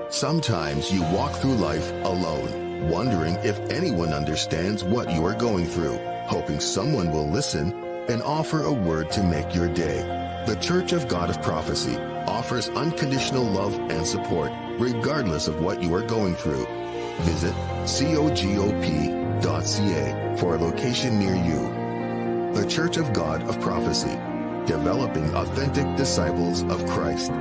Sometimes you walk through life alone, wondering if anyone understands what you are going through, hoping someone will listen and offer a word to make your day. The Church of God of Prophecy offers unconditional love and support, regardless of what you are going through. Visit cogop.ca for a location near you. The Church of God of Prophecy, developing authentic disciples of Christ.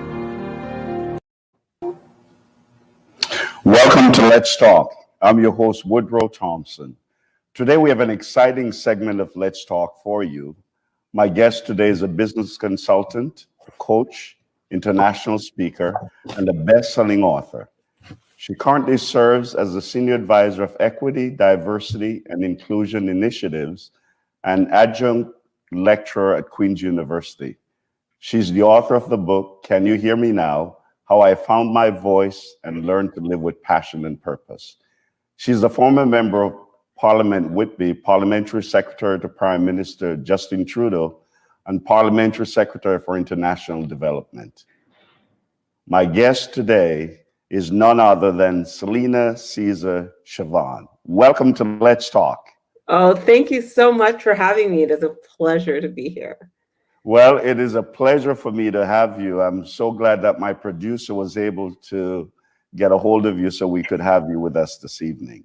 Welcome to Let's Talk. I'm your host, Woodroe Thompson. Today we have an exciting segment of Let's Talk for you. My guest today is a business consultant, a coach, international speaker, and a best-selling author. She currently serves as the Senior Advisor of Equity, Diversity, and Inclusion Initiatives and Adjunct Lecturer at Queen's University. She's the author of the book, Can You Hear Me Now? How I Found My Voice and Learned to Live with Passion and Purpose. She's a former member of Parliament Whitby, Parliamentary Secretary to Prime Minister Justin Trudeau, and Parliamentary Secretary for International Development. My guest today is none other than Celina Caesar-Chavannes. Welcome to Let's Talk. Oh, thank you so much for having me. It is a pleasure to be here. Well, it is a pleasure for me to have you. I'm so glad that my producer was able to get a hold of you so we could have you with us this evening.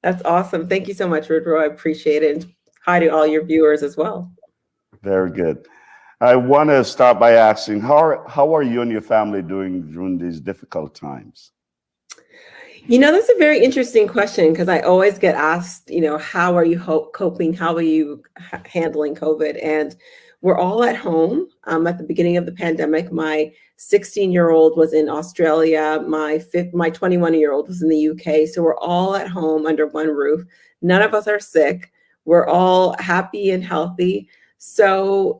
That's awesome. Thank you so much, Woodroe. I appreciate it. And hi to all your viewers as well. Very good. I want to start by asking, how are you and your family doing during these difficult times? You know, that's a very interesting question because I always get asked, how are you coping? How are you handling COVID? And we're all at home. At the beginning of the pandemic, my 16-year-old was in Australia. My 21-year-old was in the UK. So we're all at home under one roof. None of us are sick. We're all happy and healthy. So,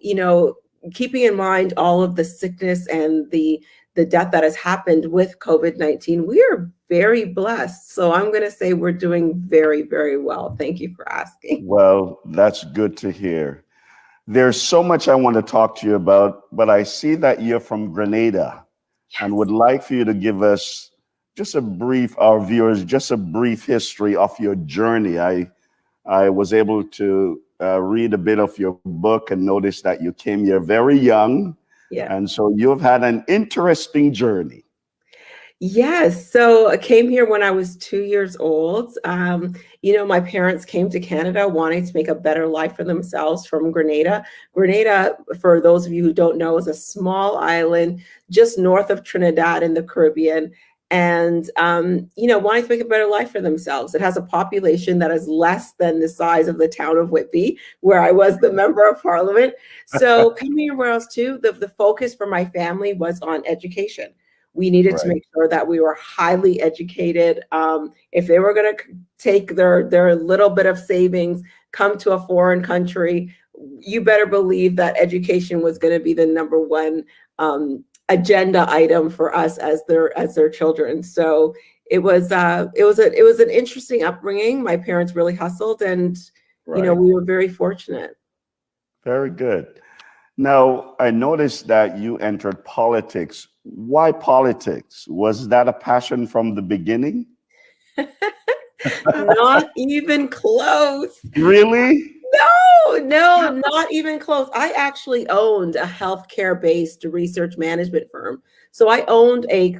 keeping in mind all of the sickness and the death that has happened with COVID-19, we are very blessed. So I'm going to say we're doing very, very well. Thank you for asking. Well, that's good to hear. There's so much I want to talk to you about, but I see that you're from Grenada. Yes. And would like for you to give us our viewers, just a brief history of your journey. I was able to read a bit of your book and notice that you came here very young. Yeah. And so you've had an interesting journey. Yes. So I came here when I was 2 years old. My parents came to Canada wanting to make a better life for themselves from Grenada. Grenada, for those of you who don't know, is a small island just north of Trinidad in the Caribbean. And, wanting to make a better life for themselves. It has a population that is less than the size of the town of Whitby, where I was the member of Parliament. So coming here where else too, the focus for my family was on education. We needed to make sure that we were highly educated. If they were going to take their little bit of savings, come to a foreign country, you better believe that education was going to be the number one agenda item for us as their children. So it was an interesting upbringing. My parents really hustled, and we were very fortunate. Very good. Now, I noticed that you entered politics. Why politics? Was that a passion from the beginning? Not even close. Really? No, not even close. I actually owned a healthcare-based research management firm. So I owned a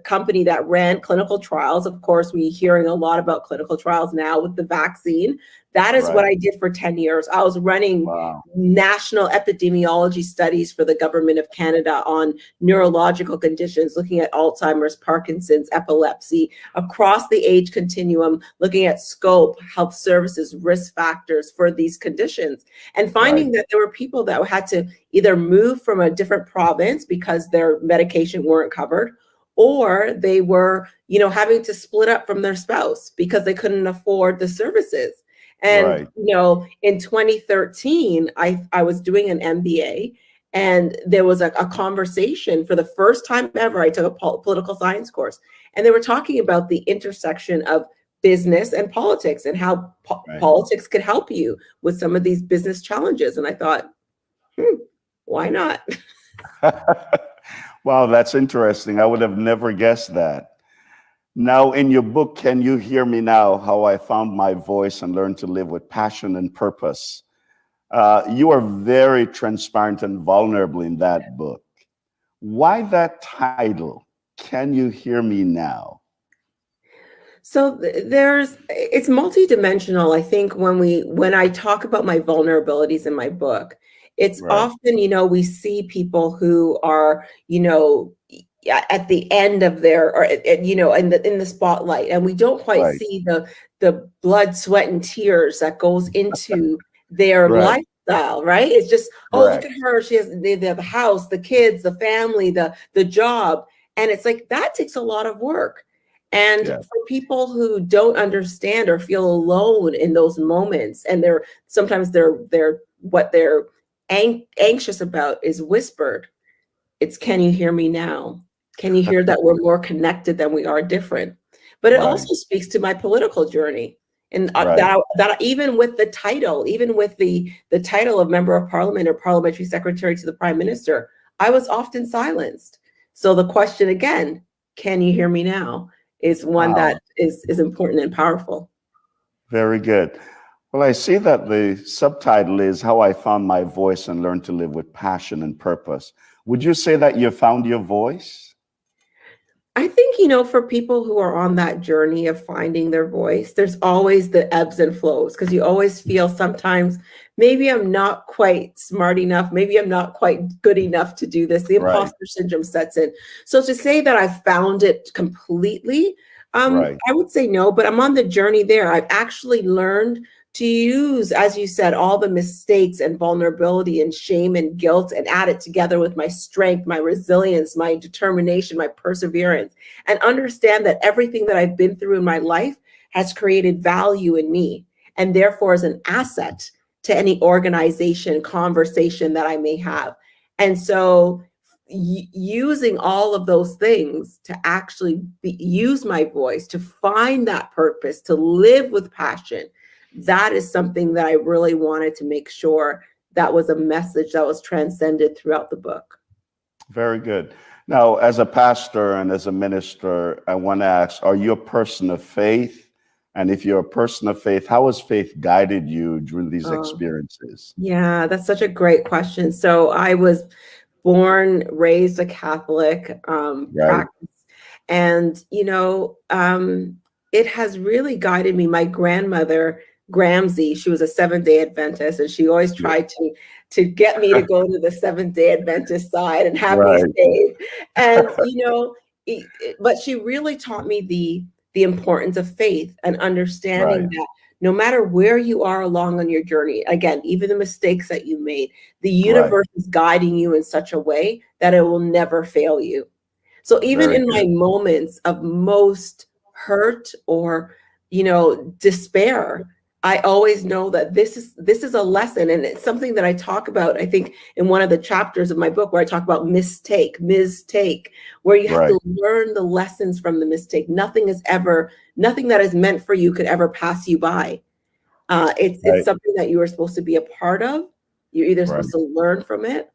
company that ran clinical trials. Of course, we're hearing a lot about clinical trials now with the vaccine. That is what Right. I did for 10 years. I was running Wow. national epidemiology studies for the government of Canada on neurological conditions, looking at Alzheimer's, Parkinson's, epilepsy, across the age continuum, looking at scope, health services, risk factors for these conditions, and finding Right. that there were people that had to either move from a different province because their medication weren't covered, or they were, having to split up from their spouse because they couldn't afford the services. And, Right. in 2013, I was doing an MBA, and there was a conversation for the first time ever. I took a political science course, and they were talking about the intersection of business and politics, and how Right. politics could help you with some of these business challenges. And I thought, why not? Wow, that's interesting. I would have never guessed that. Now, in your book, Can You Hear Me Now? How I Found My Voice and Learned to Live with Passion and Purpose. You are very transparent and vulnerable in that book. Why that title, Can You Hear Me Now? So it's multidimensional. I think when I talk about my vulnerabilities in my book, it's Right. often, we see people who are, at the end of their, or in the spotlight, and we don't quite Right. see the blood, sweat, and tears that goes into their Right. lifestyle, right? It's just, oh, look Correct. at her. She has the house, the kids, the family, the job. And it's like, that takes a lot of work. And Yeah. for people who don't understand or feel alone in those moments, and sometimes what they're anxious about is whispered. It's, can you hear me now? Can you hear that we're more connected than we are different? But it Right. also speaks to my political journey. And Right. that even with the title, even with the title of member of parliament or parliamentary secretary to the prime minister, I was often silenced. So the question again, can you hear me now, is one Wow. that is important and powerful. Very good. Well, I see that the subtitle is How I Found My Voice and Learned to Live with Passion and Purpose. Would you say that you found your voice? I think, for people who are on that journey of finding their voice, there's always the ebbs and flows, because you always feel sometimes, maybe I'm not quite smart enough, maybe I'm not quite good enough to do this. The Right. imposter syndrome sets in. So to say that I found it completely, Right. I would say no, but I'm on the journey there. I've actually learned to use, as you said, all the mistakes and vulnerability and shame and guilt, and add it together with my strength, my resilience, my determination, my perseverance, and understand that everything that I've been through in my life has created value in me, and therefore is an asset to any organization, conversation that I may have. And so using all of those things to actually use my voice to find that purpose, to live with passion, that is something that I really wanted to make sure that was a message that was transcended throughout the book. Very good. Now, as a pastor and as a minister, I want to ask, are you a person of faith? And if you're a person of faith, how has faith guided you during these experiences? Yeah, that's such a great question. So I was born, raised a Catholic practice. And, it has really guided me. My grandmother, Gramsci, she was a Seventh-day Adventist, and she always tried to get me to go to the Seventh-day Adventist side and have me saved. And, but she really taught me the importance of faith and understanding that no matter where you are along on your journey, again, even the mistakes that you made, the universe is guiding you in such a way that it will never fail you. So even in my moments of most hurt or, despair, I always know that this is a lesson. And it's something that I talk about, I think, in one of the chapters of my book, where I talk about mistake, where you have to learn the lessons from the mistake. Nothing that is meant for you could ever pass you by. It's something that you are supposed to be a part of. You're either supposed to learn from it,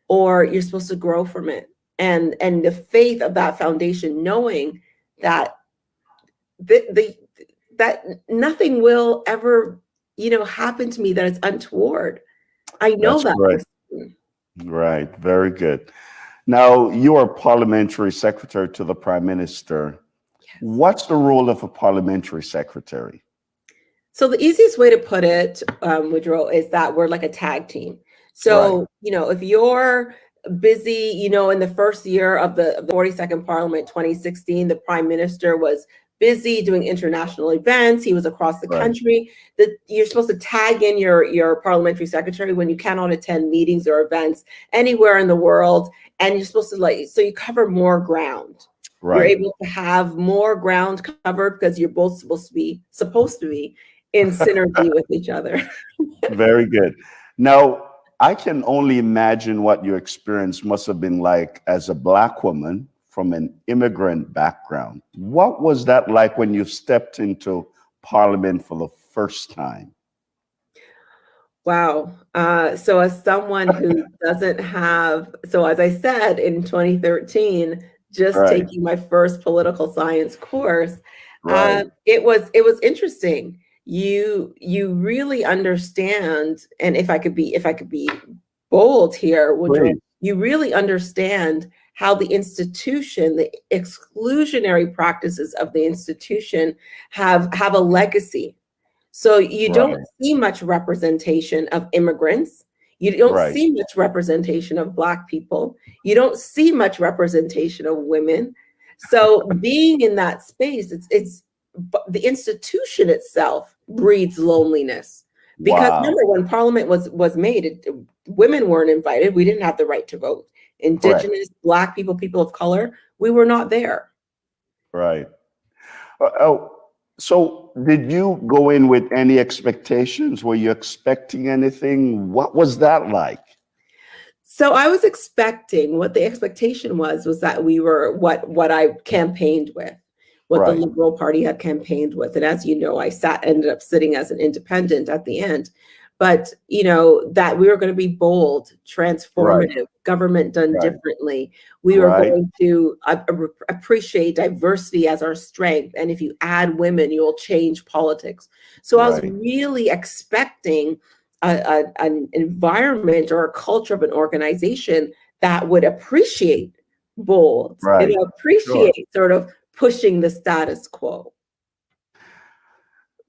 or you're supposed to grow from it. And the faith of that foundation, knowing that that nothing will ever, happen to me that is untoward. I know that. Right. Very good. Now, you are parliamentary secretary to the Prime Minister. Yes. What's the role of a parliamentary secretary? So the easiest way to put it, Woodrow, is that we're like a tag team. So, Right. if you're busy, in the first year of the 42nd Parliament, 2016, the Prime Minister was busy doing international events. He was across the Right. country. That you're supposed to tag in your parliamentary secretary when you cannot attend meetings or events anywhere in the world. And you're supposed to so you cover more ground. You're Right. able to have more ground covered because you're both supposed to be in synergy with each other. Very good. Now, I can only imagine what your experience must have been like as a Black woman from an immigrant background. What was that like when you stepped into Parliament for the first time? Wow. So as someone who doesn't have, so as I said, in 2013, just Right. taking my first political science course, Right. it was interesting. You really understand, and if I could be bold here, Woodrow, Please. you really understand how the institution, the exclusionary practices of the institution have a legacy. So you don't Right. see much representation of immigrants. You don't Right. see much representation of Black people. You don't see much representation of women. So being in that space, but the institution itself breeds loneliness. Because Wow. remember, when Parliament was made, women weren't invited. We didn't have the right to vote. Correct. Indigenous, Black people, people of color, we were not there. Right. So did you go in with any expectations? Were you expecting anything? What was that like? So I was expecting, what the expectation was that we were what I campaigned with, what the Right. Liberal Party had campaigned with. And as you know, ended up sitting as an independent at the end. But that we were going to be bold, transformative, government done Right. differently. We were Right. going to appreciate diversity as our strength. And if you add women, you'll change politics. So I was Right. really expecting an environment or a culture of an organization that would appreciate bold, Right. appreciate sort of pushing the status quo.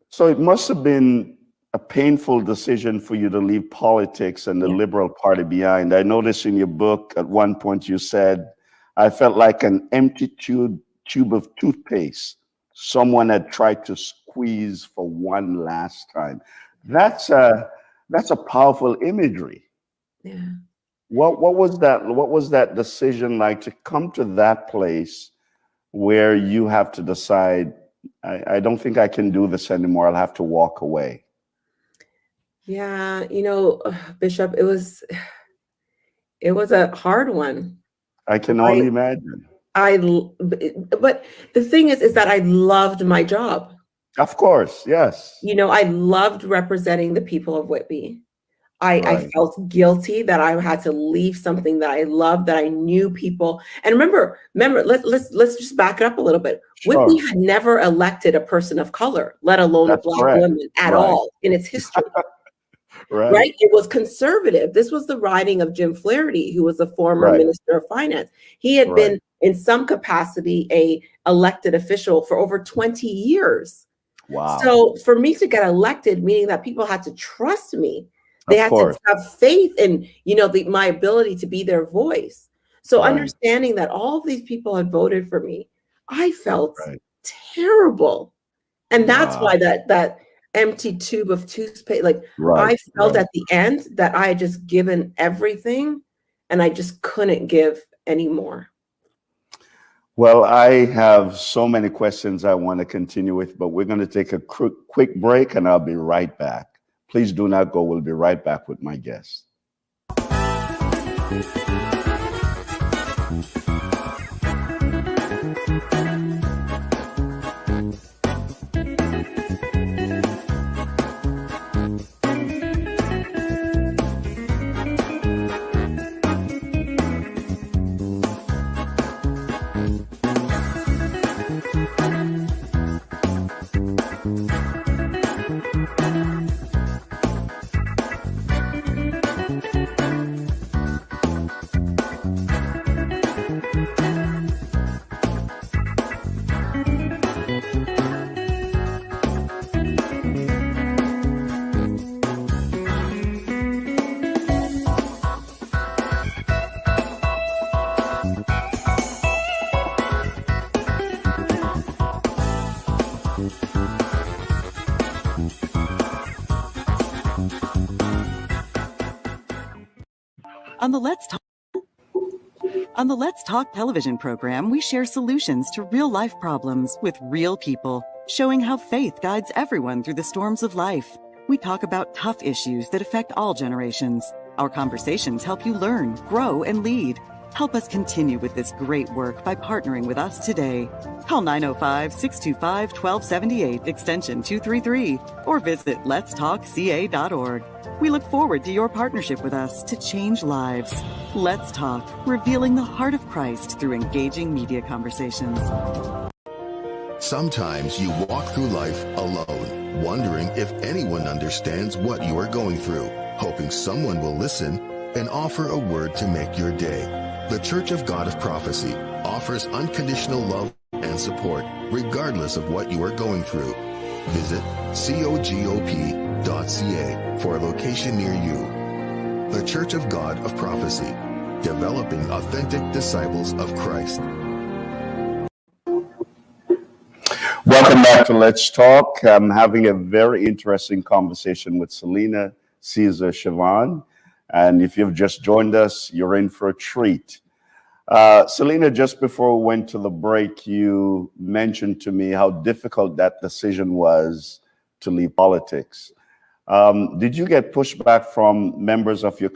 So it must have been a painful decision for you to leave politics and the Yeah. Liberal Party behind. I noticed in your book at one point you said, I felt like an empty tube of toothpaste someone had tried to squeeze for one last time. That's a powerful imagery. Yeah. What was that decision like to come to that place where you have to decide, I don't think I can do this anymore. I'll have to walk away. Yeah, Bishop, it was a hard one. I can only imagine. But the thing is that I loved my job. Of course, yes. I loved representing the people of Whitby. I Right. felt guilty that I had to leave something that I loved, that I knew people. And remember, let's just back it up a little bit. Sure. Whitby had never elected a person of color, let alone That's a Black correct. woman at Right. all in its history. Right. Right? It was conservative. This was the riding of Jim Flaherty, who was the former Right. Minister of Finance. He had Right. been, in some capacity, a elected official for over 20 years. Wow. So for me to get elected, meaning that people had to trust me, they Of had course. to have faith in, my ability to be their voice. So Right. understanding that all of these people had voted for me, I felt Right. terrible. And that's Wow. why that empty tube of toothpaste, Right. I felt Right. at the end that I had just given everything and I just couldn't give anymore. Well, I have so many questions I want to continue with, but we're going to take a quick break and I'll be right back. Please do not go. We'll be right back with my guest. On the Let's Talk television program, we share solutions to real-life problems with real people, showing how faith guides everyone through the storms of life. We talk about tough issues that affect all generations. Our conversations help you learn, grow, and lead. Help us continue with this great work by partnering with us today. Call 905-625-1278, extension 233, or visit letstalkca.org. We look forward to your partnership with us to change lives. Let's Talk, revealing the heart of Christ through engaging media conversations. Sometimes you walk through life alone, wondering if anyone understands what you are going through, hoping someone will listen and offer a word to make your day. The Church of God of Prophecy offers unconditional love and support, regardless of what you are going through. Visit cogop.ca for a location near you. The Church of God of Prophecy, developing authentic disciples of Christ. Welcome back to Let's Talk. I'm having a very interesting conversation with Celina Caesar-Chavannes. And if you've just joined us, you're in for a treat. Celina, just before we went to the break, you mentioned to me how difficult that decision was to leave politics. Did you get pushback from members of your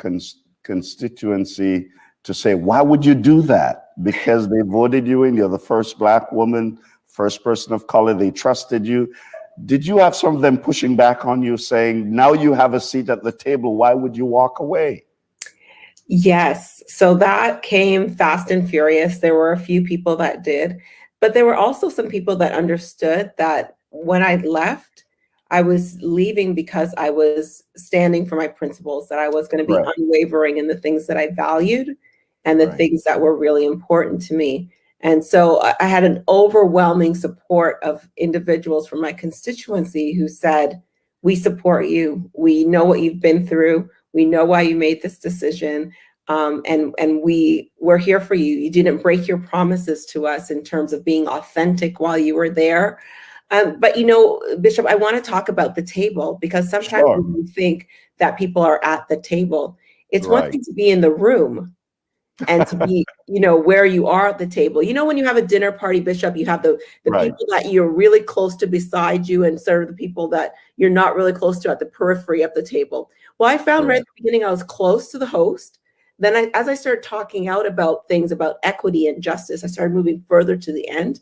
constituency to say, why would you do that? Because they voted you in, you're the first Black woman, first person of color, they trusted you. Did you have some of them pushing back on you saying, now you have a seat at the table, why would you walk away? Yes. So that came fast and furious. There were a few people that did, but there were also some people that understood that when I left, I was leaving because I was standing for my principles, that I was going to be unwavering in the things that I valued and the things that were really important to me. And so I had an overwhelming support of individuals from my constituency who said, we support you. We know what you've been through. We know why you made this decision. And we're here for you. You didn't break your promises to us in terms of being authentic while you were there. But, you know, Bishop, I want to talk about the table, because sometimes when you think that people are at the table, it's one thing to be in the room and to be, you know, where you are at the table. You know, when you have a dinner party, Bishop, you have the people that you're really close to beside you and sort of the people that you're not really close to at the periphery of the table. Well, I found right at the beginning, I was close to the host. Then as I started talking out about things about equity and justice, I started moving further to the end.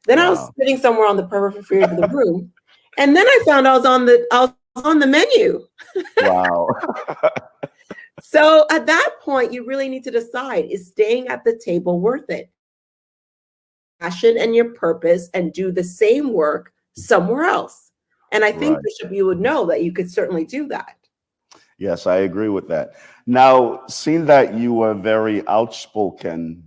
Then I was sitting somewhere on the periphery of the room. And then I found I was on the menu. Wow. So at that point, you really need to decide, is staying at the table worth it? Passion and your purpose, and do the same work somewhere else. And I think, Bishop, you would know that you could certainly do that. Yes, I agree with that. Now, seeing that you were very outspoken,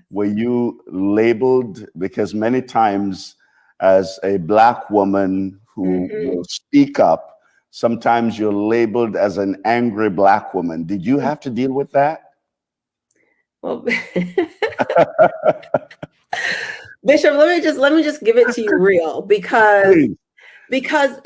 were you labeled, because many times as a Black woman who will speak up, sometimes you're labeled as an angry Black woman. Did you have to deal with that? Well, Bishop, let me just give it to you real, because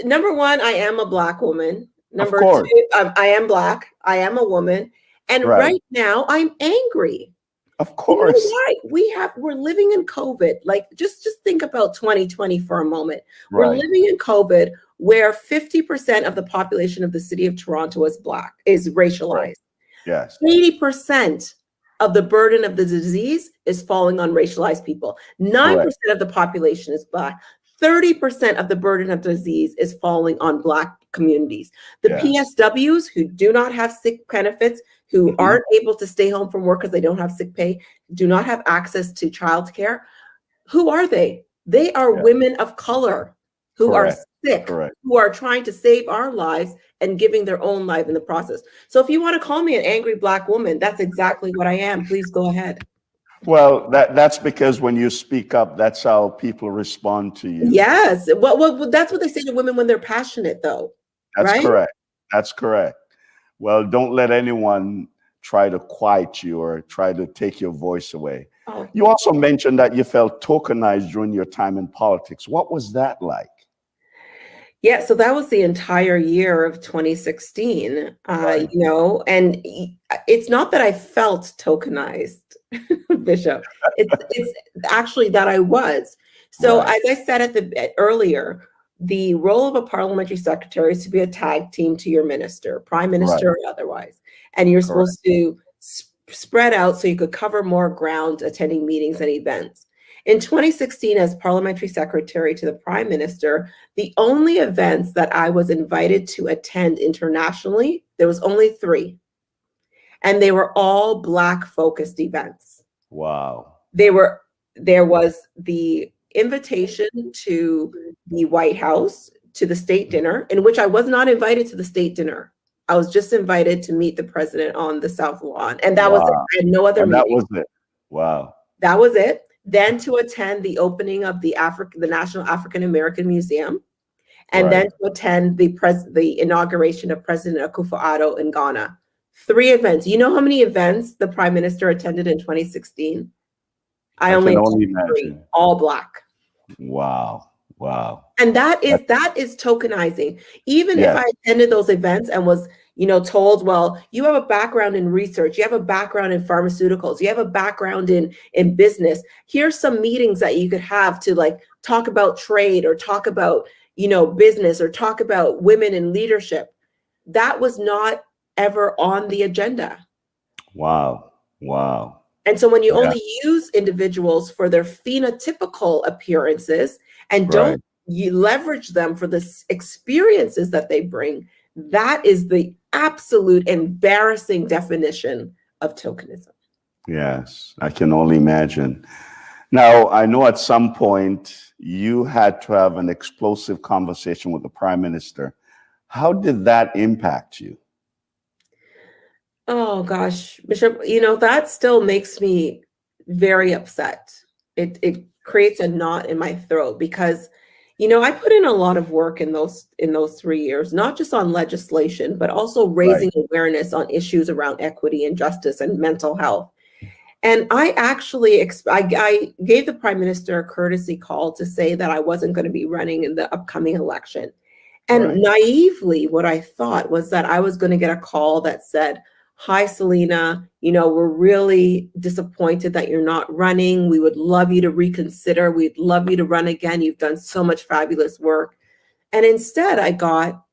number one, I am a Black woman. Number two, I am Black. I am a woman, and right now I'm angry. Of course. You know, we're living in COVID. Like, just think about 2020 for a moment. We're living in COVID, where 50% of the population of the city of Toronto is Black, is racialized. Yes. 80% of the burden of the disease is falling on racialized people. 9% of the population is Black. 30% of the burden of disease is falling on Black communities. The PSWs who do not have sick benefits, who aren't able to stay home from work because they don't have sick pay, do not have access to childcare. Who are they? They are women of color who are sick, who are trying to save our lives and giving their own life in the process. So if you want to call me an angry Black woman, that's exactly what I am. Please go ahead. Well, that's because when you speak up, that's how people respond to you. Yes. Well, that's what they say to women when they're passionate, though. That's correct. That's correct. Well, don't let anyone try to quiet you or try to take your voice away. You also mentioned that you felt tokenized during your time in politics. What was that like? Yeah, so that was the entire year of 2016, Right. and it's not that I felt tokenized, Bishop. It's actually that I was. So Right. as I said earlier, the role of a parliamentary secretary is to be a tag team to your minister, prime Right. minister or otherwise, and you're Correct. supposed to spread out so you could cover more ground attending meetings and events. In 2016, as parliamentary secretary to the prime minister, the only events that I was invited to attend internationally, there was only 3, and they were all Black focused events. Wow. There was the invitation to the White House to the state dinner, in which I was not invited to the state dinner. I was just invited to meet the president on the South Lawn, and that was it. Wow. I had no other And that meeting. was it. Wow. That was it. Then to attend the opening of the National African American Museum, and then Right. to attend the inauguration of President Akufo-Addo in Ghana. 3 events. You know how many events the prime minister attended in 2016? I I only can only attended 3, imagine. all Black. Wow. Wow. And that is tokenizing. Even if Yes. I attended those events and was, told, well, you have a background in research, you have a background in pharmaceuticals, you have a background in business. Here's some meetings that you could have to like talk about trade or talk about, business or talk about women in leadership. That was not ever on the agenda. Wow. Wow. And so when you Yeah. only use individuals for their phenotypical appearances and Right. don't you leverage them for the experiences that they bring, that is the absolute embarrassing definition of tokenism. Yes. I can only imagine. Now, I know at some point you had to have an explosive conversation with the prime minister. How did that impact you? Oh gosh, Bishop, that still makes me very upset. It creates a knot in my throat because, I put in a lot of work in those 3 years, not just on legislation, but also raising awareness on issues around equity and justice and mental health. And I actually I gave the prime minister a courtesy call to say that I wasn't going to be running in the upcoming election. And naively, what I thought was that I was going to get a call that said, "Hi, Celina, we're really disappointed that you're not running. We would love you to reconsider. We'd love you to run again. You've done so much fabulous work." And instead I got,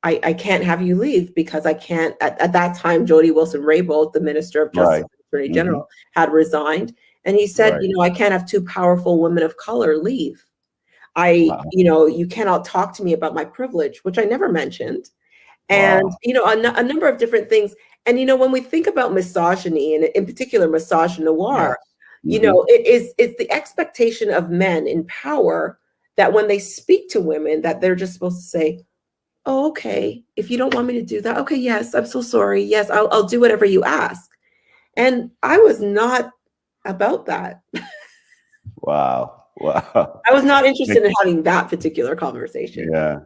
I can't have you leave because I can't, at that time, Jody Wilson-Raybould, the Minister of Justice and Attorney General, had resigned. And he said, I can't have 2 powerful women of color leave. You cannot talk to me about my privilege, which I never mentioned. And, a number of different things. And, when we think about misogyny, and in particular misogynoir, it's the expectation of men in power that when they speak to women, that they're just supposed to say, "Oh, okay, if you don't want me to do that, okay, yes, I'm so sorry. Yes, I'll do whatever you ask." And I was not about that. Wow. Wow. I was not interested in having that particular conversation. Yeah.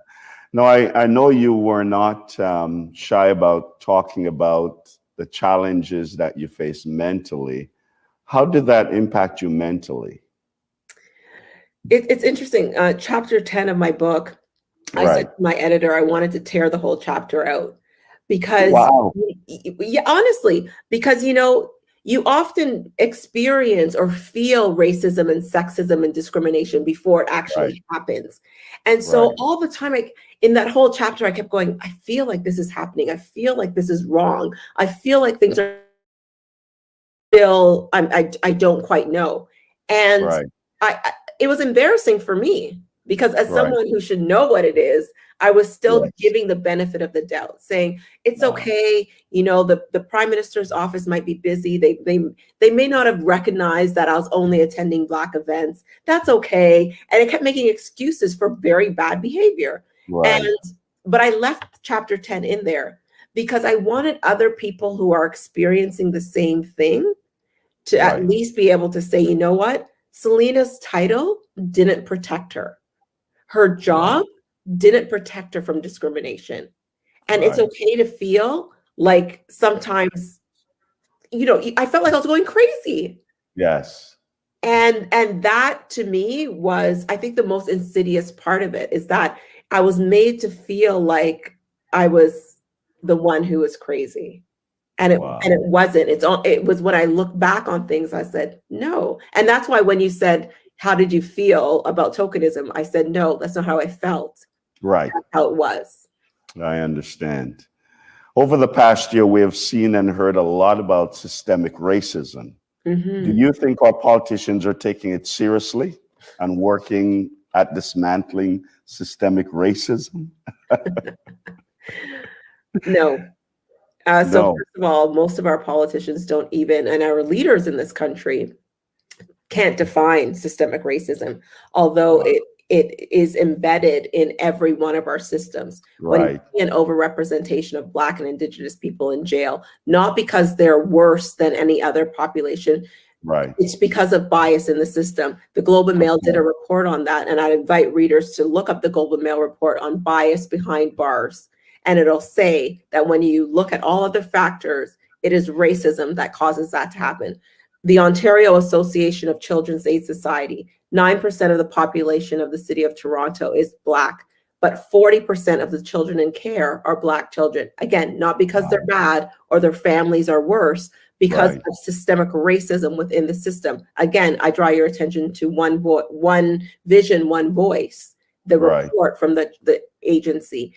No, I know you were not shy about talking about the challenges that you face mentally. How did that impact you mentally? It's interesting. Chapter 10 of my book, I said to my editor, I wanted to tear the whole chapter out because, honestly, because, you often experience or feel racism and sexism and discrimination before it actually happens. And so all the time, in that whole chapter, I kept going, I feel like this is happening. I feel like this is wrong. I feel like things are still, I don't quite know. And it was embarrassing for me because as someone who should know what it is, I was still giving the benefit of the doubt, saying it's okay. The prime minister's office might be busy. They may not have recognized that I was only attending Black events. That's okay. And it kept making excuses for very bad behavior. But I left chapter 10 in there because I wanted other people who are experiencing the same thing to at least be able to say, you know what? Celina's title didn't protect her. Her job didn't protect her from discrimination. And it's okay to feel like sometimes, I felt like I was going crazy. Yes. And that to me was, I think, the most insidious part of it, is that I was made to feel like I was the one who was crazy. And it wasn't. It was when I look back on things, I said, no. And that's why when you said, how did you feel about tokenism? I said, no, that's not how I felt. Right. That's how it was. I understand. Over the past year, we have seen and heard a lot about systemic racism. Mm-hmm. Do you think our politicians are taking it seriously and working at dismantling systemic racism? No. So No. first of all, most of our politicians don't even, and our leaders in this country can't define systemic racism, although it is embedded in every one of our systems. Right. When you see an overrepresentation of Black and Indigenous people in jail, not because they're worse than any other population, right, it's because of bias in the system. The Globe and Mail did a report on that, and I'd invite readers to look up the Globe and Mail report on bias behind bars. And it'll say that when you look at all other factors, it is racism that causes that to happen. The Ontario Association of Children's Aid Society, 9% of the population of the city of Toronto is Black, but 40% of the children in care are Black children. Again, not because they're bad or their families are worse, because of systemic racism within the system. Again, I draw your attention to one vision, one voice, the report from the agency.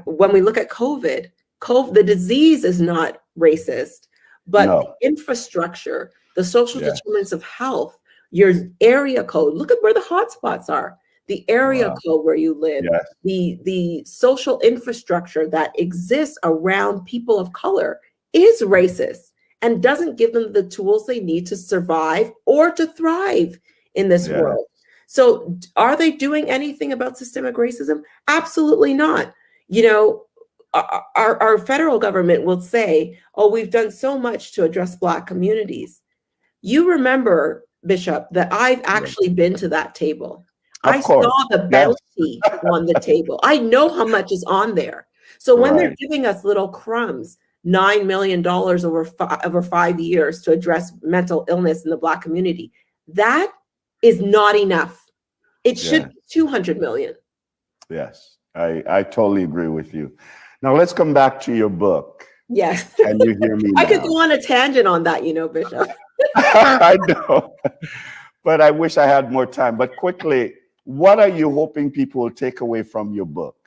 When we look at COVID, the disease is not racist, but the infrastructure, the social determinants of health, your area code, look at where the hotspots are, the area code where you live, the social infrastructure that exists around people of color is racist and doesn't give them the tools they need to survive or to thrive in this world. So are they doing anything about systemic racism? Absolutely not. You know, our federal government will say, oh, we've done so much to address Black communities. You remember, Bishop, that I've actually been to that table. I saw the bounty on the table. I know how much is on there. So when they're giving us little crumbs, $9 million over 5 years to address mental illness in the Black community, that is not enough. It should be 200 million. Yes, I totally agree with you. Now let's come back to your book. Yes. Can you hear me? I could go on a tangent on that, you know, Bishop. I know, but I wish I had more time. But quickly, what are you hoping people will take away from your book?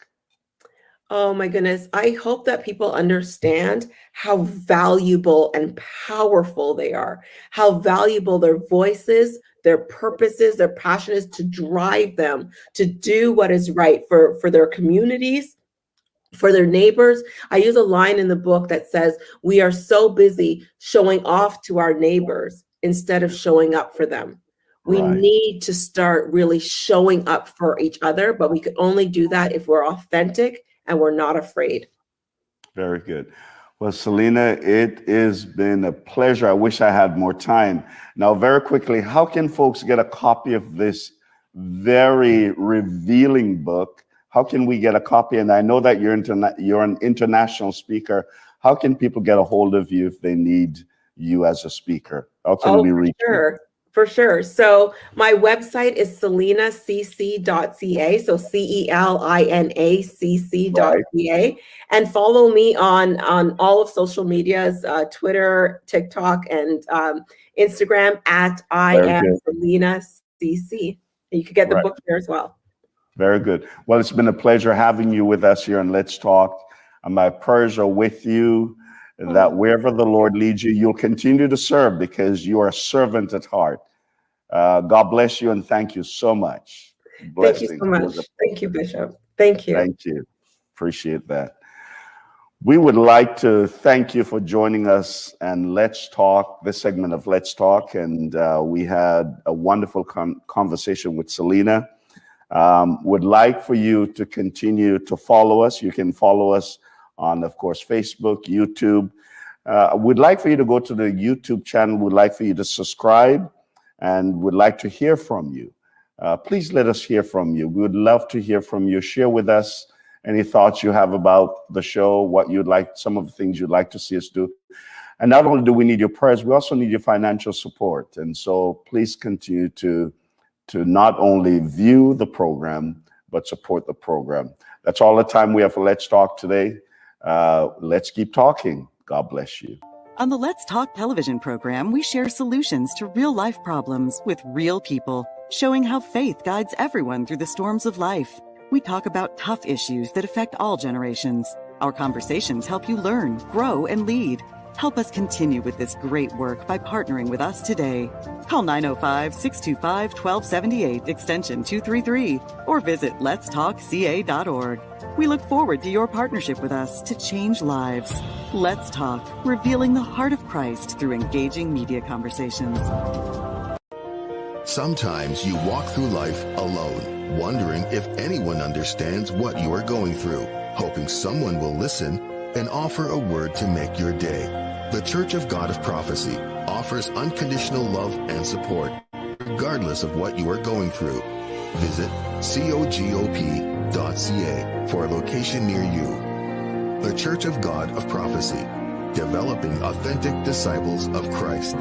Oh my goodness. I hope that people understand how valuable and powerful they are, how valuable their voices, their purposes, their passion is to drive them to do what is right for their communities, for their neighbors. I use a line in the book that says, we are so busy showing off to our neighbors instead of showing up for them. We need to start really showing up for each other, but we can only do that if we're authentic and we're not afraid. Very good. Well, Celina, it has been a pleasure. I wish I had more time. Now, very quickly, how can folks get a copy of this very revealing book? How can we get a copy? And I know that you're an international speaker. How can people get a hold of you if they need you as a speaker? How can we reach you? For sure. So my website is celinacc.ca. So CELINACC.ca. And follow me on all of social medias, Twitter, TikTok, and Instagram at I am Celina CC. You could get the book there as well. Very good. Well, it's been a pleasure having you with us here on Let's Talk. And my prayers are with you, that wherever the Lord leads you, you'll continue to serve because you are a servant at heart. God bless you and thank you so much. Blessings. Thank you so much. Thank you, Bishop. Thank you. Thank you. Appreciate that. We would like to thank you for joining us and Let's Talk, this segment of Let's Talk. And we had a wonderful conversation with Celina. Would like for you to continue to follow us. You can follow us on, of course, Facebook, YouTube. We'd like for you to go to the YouTube channel. We'd like for you to subscribe and would like to hear from you. Please let us hear from you. We would love to hear from you. Share with us any thoughts you have about the show, what you'd like, some of the things you'd like to see us do. And not only do we need your prayers, we also need your financial support. And so please continue to not only view the program, but support the program. That's all the time we have for Let's Talk today. Let's keep talking. God bless you. On the Let's Talk television program, we share solutions to real-life problems with real people, showing how faith guides everyone through the storms of life. We talk about tough issues that affect all generations. Our conversations help you learn, grow, and lead. Help us continue with this great work by partnering with us today. Call 905-625-1278, extension 233, or visit letstalkca.org. We look forward to your partnership with us to change lives. Let's Talk, revealing the heart of Christ through engaging media conversations. Sometimes you walk through life alone, wondering if anyone understands what you are going through, hoping someone will listen and offer a word to make your day. The Church of God of Prophecy offers unconditional love and support, regardless of what you are going through. Visit cogop.ca for a location near you. The Church of God of Prophecy, developing authentic disciples of Christ.